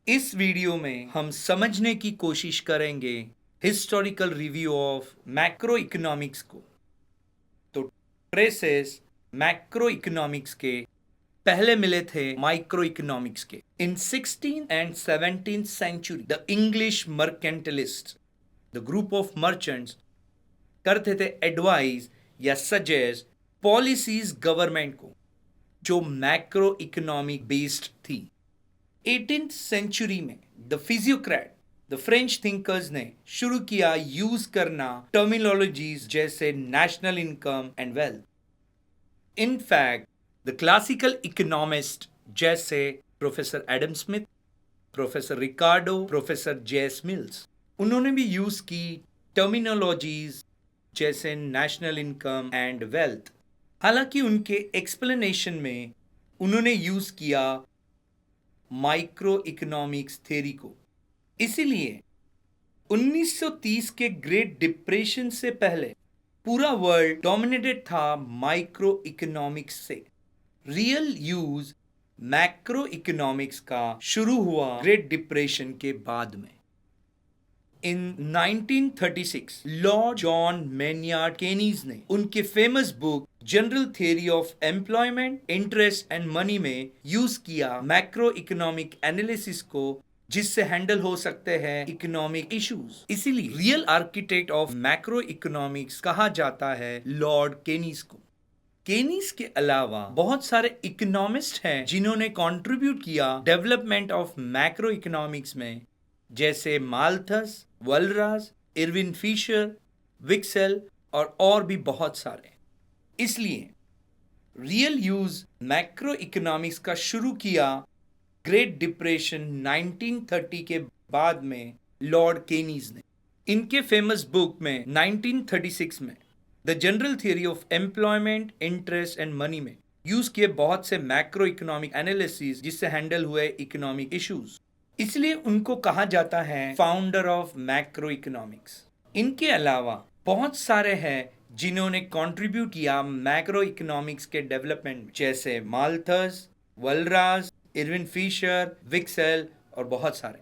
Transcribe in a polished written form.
इस वीडियो में हम समझने की कोशिश करेंगे historical review of macro economics को। तो ट्रेसेस मैक्रो इकोनॉमिक्स के पहले मिले थे माइक्रो इकोनॉमिक्स के। In 16th and 17th century the English mercantilist, the group of merchants, करते थे एडवाइस या सजेस्ट पॉलिसीज गवर्नमेंट को जो मैक्रो इकोनॉमिक बेस्ड थी। 18th सेंचुरी में द फिजियोक्रेट, द फ्रेंच थिंकर्स ने शुरू किया यूज करना टर्मिनोलॉजीज जैसे national income and wealth. In fact the classical economist जैसे प्रोफेसर एडम स्मिथ, प्रोफेसर रिकार्डो, प्रोफेसर जेएस मिल्स, उन्होंने भी यूज की टर्मिनोलॉजीज जैसे नेशनल इनकम एंड वेल्थ। हालांकि उनके एक्सप्लेनेशन में उन्होंने यूज किया माइक्रो इकोनॉमिक्स थ्योरी को। इसीलिए 1930 के ग्रेट डिप्रेशन से पहले पूरा वर्ल्ड डोमिनेटेड था माइक्रो इकोनॉमिक्स से। रियल यूज मैक्रो इकोनॉमिक्स का शुरू हुआ ग्रेट डिप्रेशन के बाद में। इन 1936 लॉर्ड जॉन मैन्यार्ड केनीज ने उनके famous book general theory of employment, interest and money में यूज किया मैक्रो इकोनॉमिक एनालिसिस को, जिससे हैंडल हो सकते हैं इकोनॉमिक इश्यूज। इसीलिए real architect of macro economics कहा जाता है लॉर्ड केनीज को। केनीज के अलावा बहुत सारे इकोनॉमिस्ट हैं जिन्होंने कंट्रीब्यूट किया डेवलपमेंट ऑफ मैक्रो इकोनॉमिक्स में, जैसे माल्थस, वलराज, इरविन फिशर, विक्सेल और भी बहुत सारे। इसलिए रियल यूज मैक्रो इकोनॉमिक्स का शुरू किया ग्रेट डिप्रेशन 1930 के बाद में लॉर्ड केनीज ने। इनके फेमस बुक में 1936 में the general theory of employment, interest and money में यूज किए बहुत से मैक्रो इकोनॉमिक एनालिसिस जिससे हैंडल हुए इकोनॉमिक इश्यूज। इसलिए उनको कहा जाता है फाउंडर ऑफ मैक्रो इकोनॉमिक्स। इनके अलावा बहुत सारे हैं जिन्होंने कंट्रीब्यूट किया मैक्रो इकोनॉमिक्स के डेवलपमेंट में, जैसे माल्थस, वलराज, इरविन फिशर, विक्सेल और बहुत सारे।